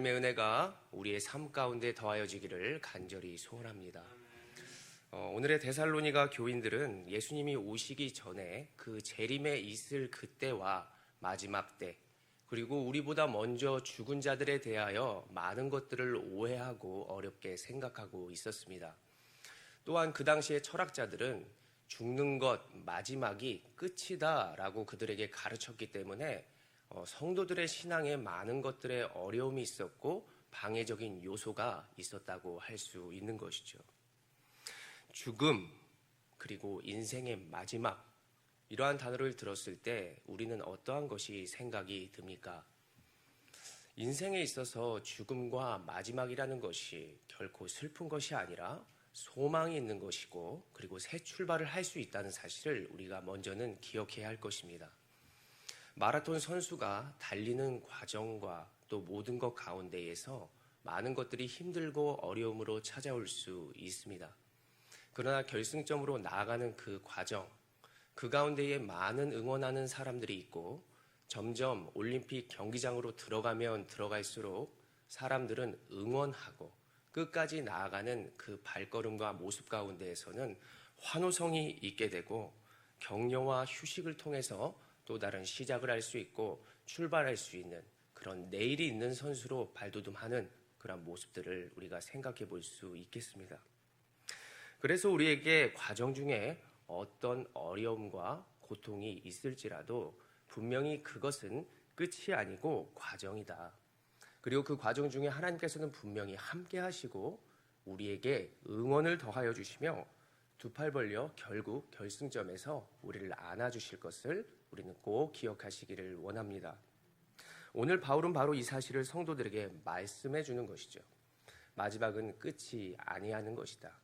하나님의 은혜가 우리의 삶 가운데 더하여지기를 간절히 소원합니다. 오늘의 데살로니가 교인들은 예수님이 오시기 전에 그 재림에 있을 그때와 마지막 때, 그리고 우리보다 먼저 죽은 자들에 대하여 많은 것들을 오해하고 어렵게 생각하고 있었습니다. 또한 그 당시의 철학자들은 죽는 것, 마지막이 끝이다 라고 그들에게 가르쳤기 때문에 성도들의 신앙에 많은 것들의 어려움이 있었고 방해적인 요소가 있었다고 할 수 있는 것이죠. 죽음, 그리고 인생의 마지막, 이러한 단어를 들었을 때 우리는 어떠한 것이 생각이 듭니까? 인생에 있어서 죽음과 마지막이라는 것이 결코 슬픈 것이 아니라 소망이 있는 것이고, 그리고 새 출발을 할 수 있다는 사실을 우리가 먼저는 기억해야 할 것입니다. 마라톤 선수가 달리는 과정과 또 모든 것 가운데에서 많은 것들이 힘들고 어려움으로 찾아올 수 있습니다. 그러나 결승점으로 나아가는 그 과정, 그 가운데에 많은 응원하는 사람들이 있고, 점점 올림픽 경기장으로 들어가면 들어갈수록 사람들은 응원하고 끝까지 나아가는 그 발걸음과 모습 가운데에서는 환호성이 있게 되고, 격려와 휴식을 통해서 또 다른 시작을 할 수 있고 출발할 수 있는 그런 내일이 있는 선수로 발돋움하는 그런 모습들을 우리가 생각해 볼 수 있겠습니다. 그래서 우리에게 과정 중에 어떤 어려움과 고통이 있을지라도 분명히 그것은 끝이 아니고 과정이다. 그리고 그 과정 중에 하나님께서는 분명히 함께 하시고 우리에게 응원을 더하여 주시며 두 팔 벌려 결국 결승점에서 우리를 안아주실 것을 우리는 꼭 기억하시기를 원합니다. 오늘 바울은 바로 이 사실을 성도들에게 말씀해 주는 것이죠. 마지막은 끝이 아니하는 것이다.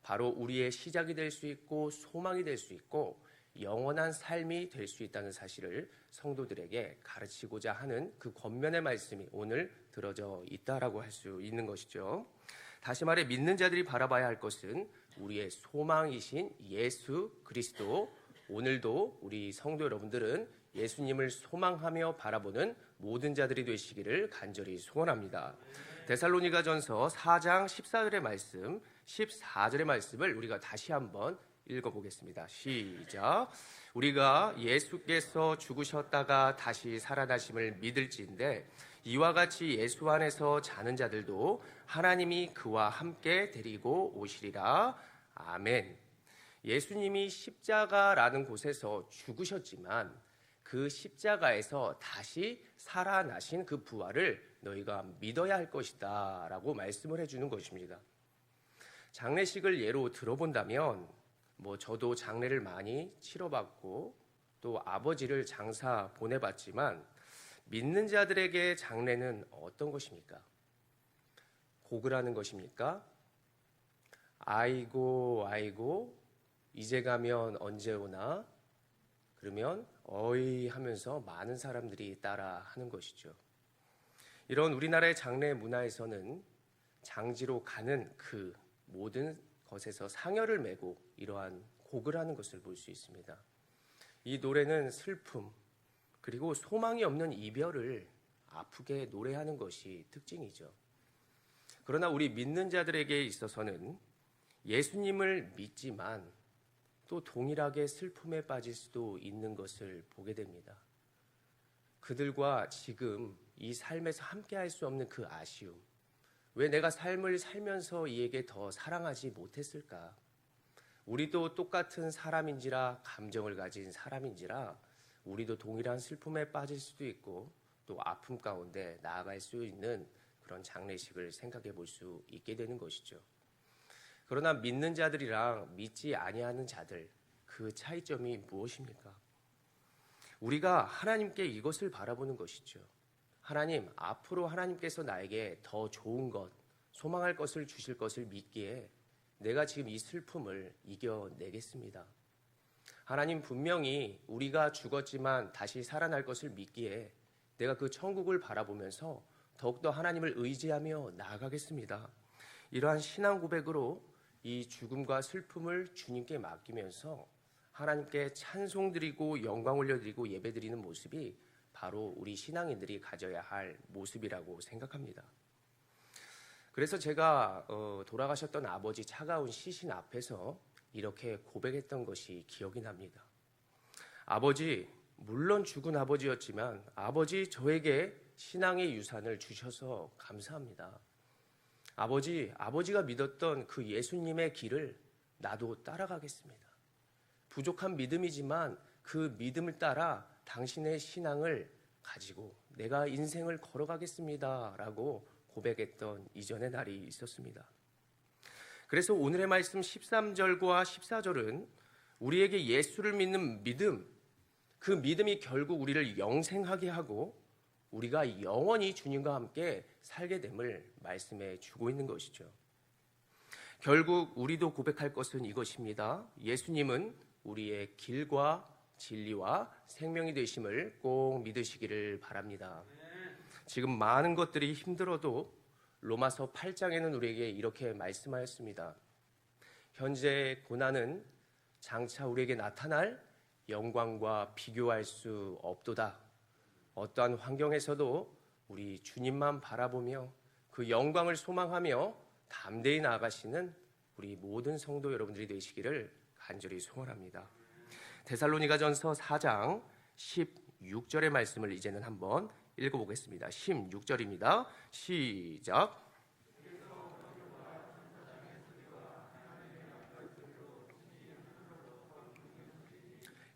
바로 우리의 시작이 될 수 있고 소망이 될 수 있고 영원한 삶이 될 수 있다는 사실을 성도들에게 가르치고자 하는 그 권면의 말씀이 오늘 들어져 있다라고 할 수 있는 것이죠. 다시 말해 믿는 자들이 바라봐야 할 것은 우리의 소망이신 예수 그리스도, 오늘도 우리 성도 여러분들은 예수님을 소망하며 바라보는 모든 자들이 되시기를 간절히 소원합니다. 데살로니가전서 4장 14절의 말씀, 14절의 말씀을 우리가 다시 한번 읽어보겠습니다. 시작. 우리가 예수께서 죽으셨다가 다시 살아나심을 믿을지인데 이와 같이 예수 안에서 자는 자들도 하나님이 그와 함께 데리고 오시리라. 아멘. 예수님이 십자가라는 곳에서 죽으셨지만 그 십자가에서 다시 살아나신 그 부활을 너희가 믿어야 할 것이다 라고 말씀을 해주는 것입니다. 장례식을 예로 들어본다면 저도 장례를 많이 치러봤고 또 아버지를 장사 보내봤지만 믿는 자들에게 장례는 어떤 것입니까? 고글하는 것입니까? 아이고 이제 가면 언제 오나? 그러면 어이 하면서 많은 사람들이 따라 하는 것이죠. 이런 우리나라의 장례 문화에서는 장지로 가는 그 모든 것에서 상여를 메고 이러한 곡을 하는 것을 볼 수 있습니다. 이 노래는 슬픔 그리고 소망이 없는 이별을 아프게 노래하는 것이 특징이죠. 그러나 우리 믿는 자들에게 있어서는 예수님을 믿지만 또 동일하게 슬픔에 빠질 수도 있는 것을 보게 됩니다. 그들과 지금 이 삶에서 함께 할 수 없는 그 아쉬움, 왜 내가 삶을 살면서 이에게 더 사랑하지 못했을까? 우리도 똑같은 사람인지라, 감정을 가진 사람인지라 우리도 동일한 슬픔에 빠질 수도 있고 또 아픔 가운데 나아갈 수 있는 그런 장례식을 생각해 볼 수 있게 되는 것이죠. 그러나 믿는 자들이랑 믿지 아니하는 자들, 그 차이점이 무엇입니까? 우리가 하나님께 이것을 바라보는 것이죠. 하나님, 앞으로 하나님께서 나에게 더 좋은 것, 소망할 것을 주실 것을 믿기에 내가 지금 이 슬픔을 이겨내겠습니다. 하나님, 분명히 우리가 죽었지만 다시 살아날 것을 믿기에 내가 그 천국을 바라보면서 더욱더 하나님을 의지하며 나아가겠습니다. 이러한 신앙 고백으로 이 죽음과 슬픔을 주님께 맡기면서 하나님께 찬송드리고 영광 올려드리고 예배드리는 모습이 바로 우리 신앙인들이 가져야 할 모습이라고 생각합니다. 그래서 제가 돌아가셨던 아버지 차가운 시신 앞에서 이렇게 고백했던 것이 기억이 납니다. 아버지, 물론 죽은 아버지였지만 아버지, 저에게 신앙의 유산을 주셔서 감사합니다. 아버지, 아버지가 믿었던 그 예수님의 길을 나도 따라가겠습니다. 부족한 믿음이지만 그 믿음을 따라 당신의 신앙을 가지고 내가 인생을 걸어가겠습니다 라고 고백했던 이전의 날이 있었습니다. 그래서 오늘의 말씀 13절과 14절은 우리에게 예수를 믿는 믿음, 그 믿음이 결국 우리를 영생하게 하고 우리가 영원히 주님과 함께 살게 됨을 말씀해 주고 있는 것이죠. 결국 우리도 고백할 것은 이것입니다. 예수님은 우리의 길과 진리와 생명이 되심을 꼭 믿으시기를 바랍니다. 지금 많은 것들이 힘들어도 로마서 8장에는 우리에게 이렇게 말씀하였습니다. 현재 고난은 장차 우리에게 나타날 영광과 비교할 수 없도다. 어떠한 환경에서도 우리 주님만 바라보며 그 영광을 소망하며 담대히 나아가시는 우리 모든 성도 여러분들이 되시기를 간절히 소원합니다. 데살로니가전서 4장 16절의 말씀을 이제는 한번 읽어보겠습니다. 16절입니다. 시작.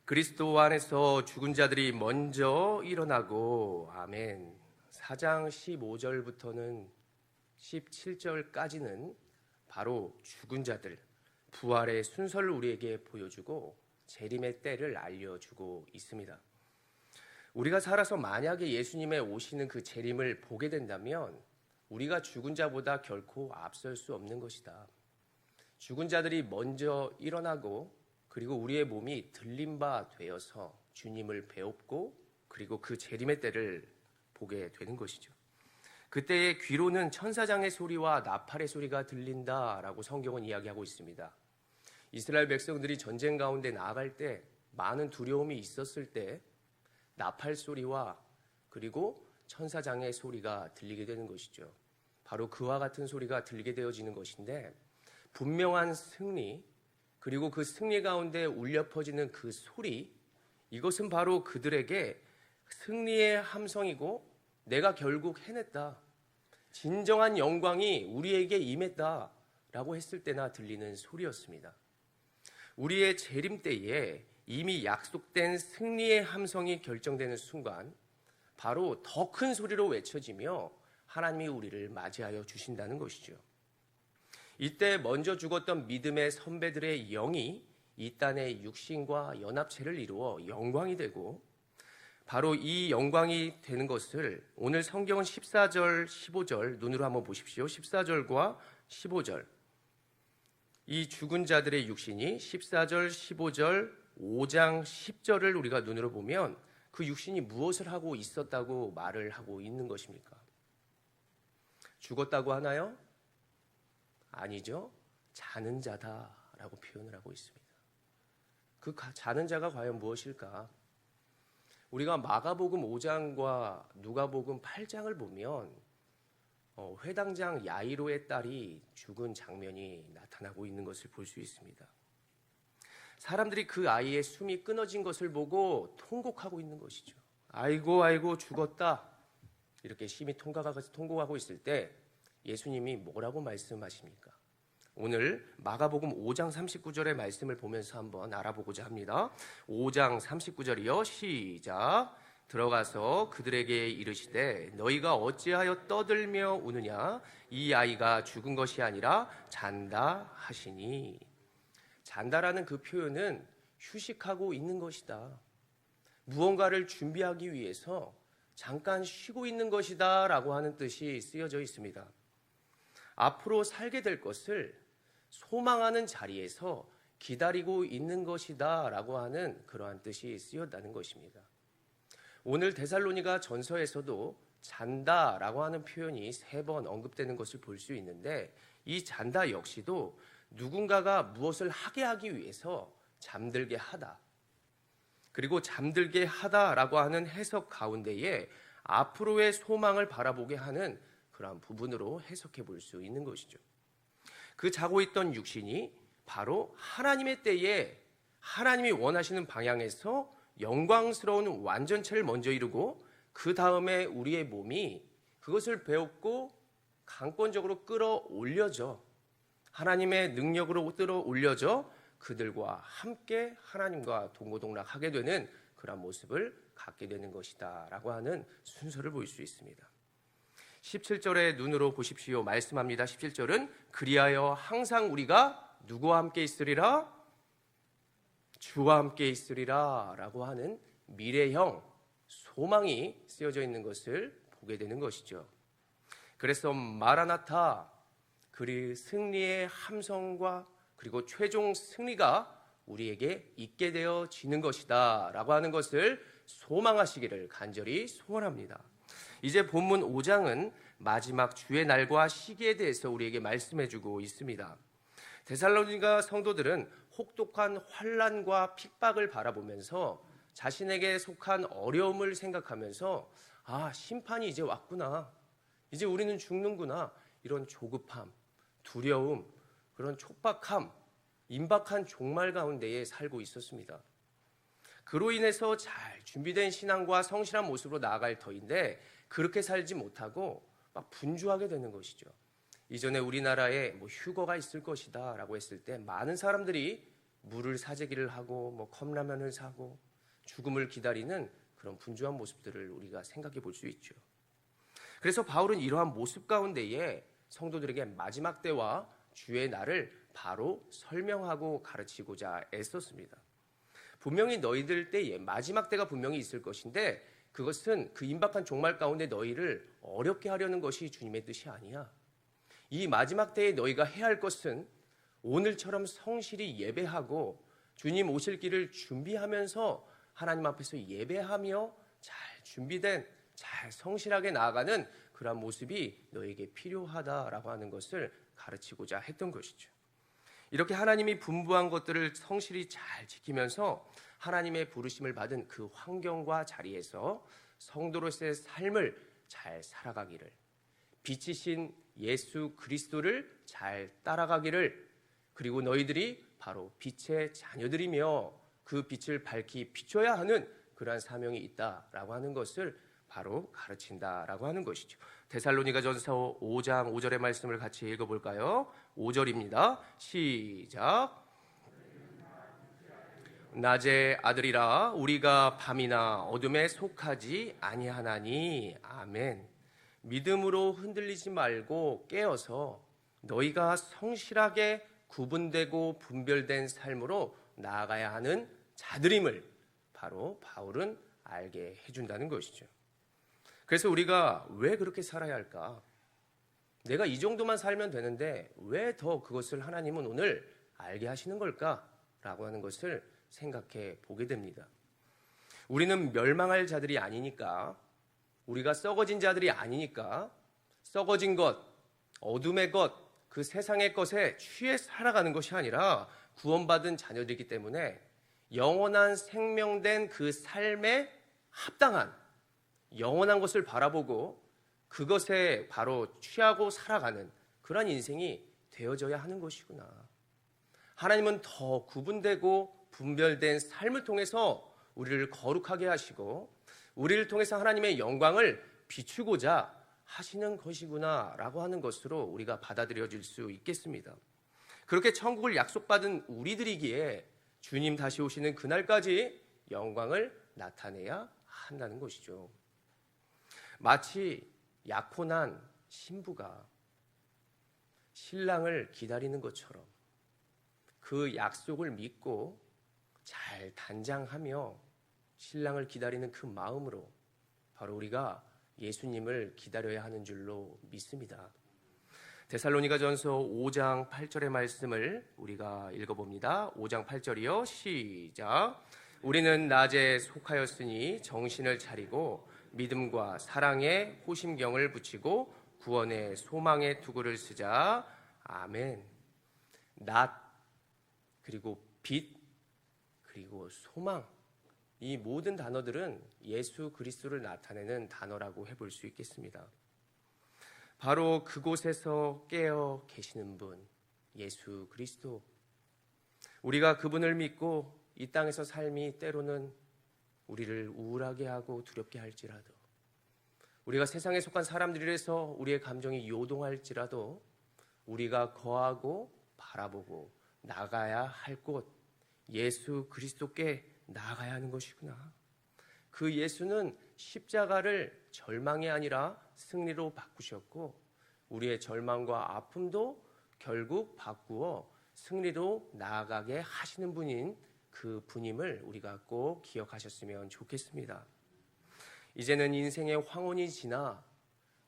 그리스도 안에서 죽은 자들이 먼저 일어나고, 아멘. 4장 15절부터는 17절까지는 바로 죽은 자들, 부활의 순서를 우리에게 보여주고 재림의 때를 알려주고 있습니다. 우리가 살아서 만약에 예수님의 오시는 그 재림을 보게 된다면 우리가 죽은 자보다 결코 앞설 수 없는 것이다. 죽은 자들이 먼저 일어나고 그리고 우리의 몸이 들린 바 되어서 주님을 배웁고 그리고 그 재림의 때를 보게 되는 것이죠. 그때의 귀로는 천사장의 소리와 나팔의 소리가 들린다라고 성경은 이야기하고 있습니다. 이스라엘 백성들이 전쟁 가운데 나아갈 때 많은 두려움이 있었을 때 나팔 소리와 그리고 천사장의 소리가 들리게 되는 것이죠. 바로 그와 같은 소리가 들리게 되어지는 것인데 분명한 승리 그리고 그 승리 가운데 울려 퍼지는 그 소리, 이것은 바로 그들에게 승리의 함성이고 내가 결국 해냈다. 진정한 영광이 우리에게 임했다라고 했을 때나 들리는 소리였습니다. 우리의 재림 때에 이미 약속된 승리의 함성이 결정되는 순간 바로 더 큰 소리로 외쳐지며 하나님이 우리를 맞이하여 주신다는 것이죠. 이때 먼저 죽었던 믿음의 선배들의 영이 이 땅의 육신과 연합체를 이루어 영광이 되고 바로 이 영광이 되는 것을 오늘 성경은 14절, 15절 눈으로 한번 보십시오. 14절과 15절 이 죽은 자들의 육신이 14절, 15절, 5장 10절을 우리가 눈으로 보면 그 육신이 무엇을 하고 있었다고 말을 하고 있는 것입니까? 죽었다고 하나요? 아니죠. 자는 자다라고 표현을 하고 있습니다. 그 자는 자가 과연 무엇일까? 우리가 마가복음 5장과 누가복음 8장을 보면 회당장 야이로의 딸이 죽은 장면이 나타나고 있는 것을 볼 수 있습니다. 사람들이 그 아이의 숨이 끊어진 것을 보고 통곡하고 있는 것이죠. 아이고 아이고 죽었다. 이렇게 심히 통곡하고 있을 때 예수님이 뭐라고 말씀하십니까? 오늘 마가복음 5장 39절의 말씀을 보면서 한번 알아보고자 합니다. 5장 39절이요. 시작. 들어가서 그들에게 이르시되 너희가 어찌하여 떠들며 우느냐? 이 아이가 죽은 것이 아니라 잔다 하시니. 잔다라는 그 표현은 휴식하고 있는 것이다. 무언가를 준비하기 위해서 잠깐 쉬고 있는 것이다 라고 하는 뜻이 쓰여져 있습니다. 앞으로 살게 될 것을 소망하는 자리에서 기다리고 있는 것이다 라고 하는 그러한 뜻이 쓰였다는 것입니다. 오늘 데살로니가 전서에서도 잔다 라고 하는 표현이 3번 언급되는 것을 볼 수 있는데 이 잔다 역시도 누군가가 무엇을 하게 하기 위해서 잠들게 하다. 그리고 잠들게 하다라고 하는 해석 가운데에 앞으로의 소망을 바라보게 하는 그러한 부분으로 해석해 볼 수 있는 것이죠. 그 자고 있던 육신이 바로 하나님의 때에 하나님이 원하시는 방향에서 영광스러운 완전체를 먼저 이루고 그 다음에 우리의 몸이 그것을 배웠고 강권적으로 끌어올려져 하나님의 능력으로 끌어올려져 그들과 함께 하나님과 동고동락하게 되는 그런 모습을 갖게 되는 것이다 라고 하는 순서를 볼 수 있습니다. 17절의 눈으로 보십시오. 말씀합니다. 17절은 그리하여 항상 우리가 누구와 함께 있으리라? 주와 함께 있으리라 라고 하는 미래형 소망이 쓰여져 있는 것을 보게 되는 것이죠. 그래서 마라나타, 그리 승리의 함성과 그리고 최종 승리가 우리에게 있게 되어지는 것이다 라고 하는 것을 소망하시기를 간절히 소원합니다. 이제 본문 5장은 마지막 주의 날과 시기에 대해서 우리에게 말씀해주고 있습니다. 데살로니가 성도들은 혹독한 환난과 핍박을 바라보면서 자신에게 속한 어려움을 생각하면서 심판이 이제 왔구나, 이제 우리는 죽는구나, 이런 조급함, 두려움, 그런 촉박함, 임박한 종말 가운데에 살고 있었습니다. 그로 인해서 잘 준비된 신앙과 성실한 모습으로 나아갈 터인데 그렇게 살지 못하고 막 분주하게 되는 것이죠. 이전에 우리나라에 휴거가 있을 것이다 라고 했을 때 많은 사람들이 물을 사재기를 하고 컵라면을 사고 죽음을 기다리는 그런 분주한 모습들을 우리가 생각해 볼 수 있죠. 그래서 바울은 이러한 모습 가운데에 성도들에게 마지막 때와 주의 날을 바로 설명하고 가르치고자 애썼습니다. 분명히 너희들 때에 마지막 때가 분명히 있을 것인데 그것은 그 임박한 종말 가운데 너희를 어렵게 하려는 것이 주님의 뜻이 아니야. 이 마지막 때에 너희가 해야 할 것은 오늘처럼 성실히 예배하고 주님 오실 길을 준비하면서 하나님 앞에서 예배하며 잘 준비된, 잘 성실하게 나아가는 그런 모습이 너에게 필요하다라고 하는 것을 가르치고자 했던 것이죠. 이렇게 하나님이 분부한 것들을 성실히 잘 지키면서 하나님의 부르심을 받은 그 환경과 자리에서 성도로서의 삶을 잘 살아가기를, 빛이신 예수 그리스도를 잘 따라가기를, 그리고 너희들이 바로 빛의 자녀들이며 그 빛을 밝히 비춰야 하는 그러한 사명이 있다라고 하는 것을 바로 가르친다라고 하는 것이죠. 데살로니가전서 5장 5절의 말씀을 같이 읽어볼까요? 5절입니다. 시작. 낮의 아들이라 우리가 밤이나 어둠에 속하지 아니하나니. 아멘. 믿음으로 흔들리지 말고 깨어서 너희가 성실하게 구분되고 분별된 삶으로 나아가야 하는 자들임을 바로 바울은 알게 해준다는 것이죠. 그래서 우리가 왜 그렇게 살아야 할까? 내가 이 정도만 살면 되는데 왜 더 그것을 하나님은 오늘 알게 하시는 걸까? 라고 하는 것을 생각해 보게 됩니다. 우리는 멸망할 자들이 아니니까, 우리가 썩어진 자들이 아니니까 썩어진 것, 어둠의 것, 그 세상의 것에 취해 살아가는 것이 아니라 구원받은 자녀들이기 때문에 영원한 생명된 그 삶에 합당한 영원한 것을 바라보고 그것에 바로 취하고 살아가는 그런 인생이 되어져야 하는 것이구나. 하나님은 더 구분되고 분별된 삶을 통해서 우리를 거룩하게 하시고 우리를 통해서 하나님의 영광을 비추고자 하시는 것이구나 라고 하는 것으로 우리가 받아들여질 수 있겠습니다. 그렇게 천국을 약속받은 우리들이기에 주님 다시 오시는 그날까지 영광을 나타내야 한다는 것이죠. 마치 약혼한 신부가 신랑을 기다리는 것처럼 그 약속을 믿고 잘 단장하며 신랑을 기다리는 그 마음으로 바로 우리가 예수님을 기다려야 하는 줄로 믿습니다. 데살로니가전서 5장 8절의 말씀을 우리가 읽어봅니다. 5장 8절이요. 시작. 우리는 낮에 속하였으니 정신을 차리고 믿음과 사랑에 호심경을 붙이고 구원의 소망의 투구를 쓰자. 아멘. 낮, 그리고 빛, 그리고 소망, 이 모든 단어들은 예수 그리스도를 나타내는 단어라고 해볼 수 있겠습니다. 바로 그곳에서 깨어 계시는 분, 예수 그리스도. 우리가 그분을 믿고 이 땅에서 삶이 때로는 우리를 우울하게 하고 두렵게 할지라도, 우리가 세상에 속한 사람들이라서 우리의 감정이 요동할지라도 우리가 거하고 바라보고 나가야 할 곳, 예수 그리스도께 나아가야 하는 것이구나. 그 예수는 십자가를 절망이 아니라 승리로 바꾸셨고, 우리의 절망과 아픔도 결국 바꾸어 승리로 나아가게 하시는 분인 그 분임을 우리가 꼭 기억하셨으면 좋겠습니다. 이제는 인생의 황혼이 지나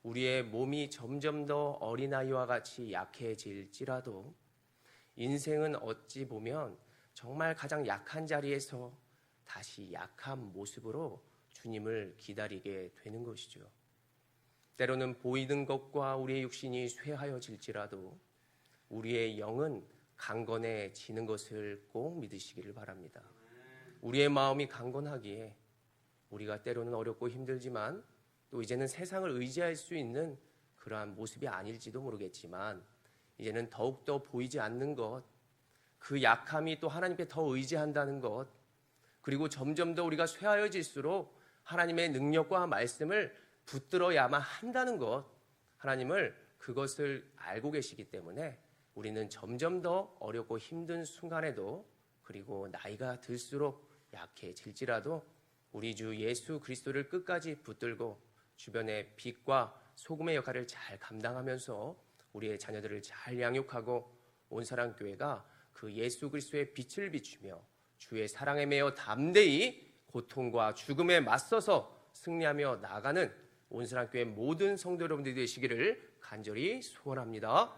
우리의 몸이 점점 더 어린아이와 같이 약해질지라도 인생은 어찌 보면 정말 가장 약한 자리에서 다시 약한 모습으로 주님을 기다리게 되는 것이죠. 때로는 보이는 것과 우리의 육신이 쇠하여질지라도 우리의 영은 강건해지는 것을 꼭 믿으시기를 바랍니다. 우리의 마음이 강건하기에 우리가 때로는 어렵고 힘들지만 또 이제는 세상을 의지할 수 있는 그러한 모습이 아닐지도 모르겠지만 이제는 더욱더 보이지 않는 것, 그 약함이 또 하나님께 더 의지한다는 것, 그리고 점점 더 우리가 쇠하여질수록 하나님의 능력과 말씀을 붙들어야만 한다는 것, 하나님을 그것을 알고 계시기 때문에 우리는 점점 더 어렵고 힘든 순간에도, 그리고 나이가 들수록 약해질지라도 우리 주 예수 그리스도를 끝까지 붙들고 주변의 빛과 소금의 역할을 잘 감당하면서 우리의 자녀들을 잘 양육하고 온사랑교회가 그 예수 그리스도의 빛을 비추며 주의 사랑에 매여 담대히 고통과 죽음에 맞서서 승리하며 나아가는 온사랑교회 모든 성도 여러분들이 되시기를 간절히 소원합니다.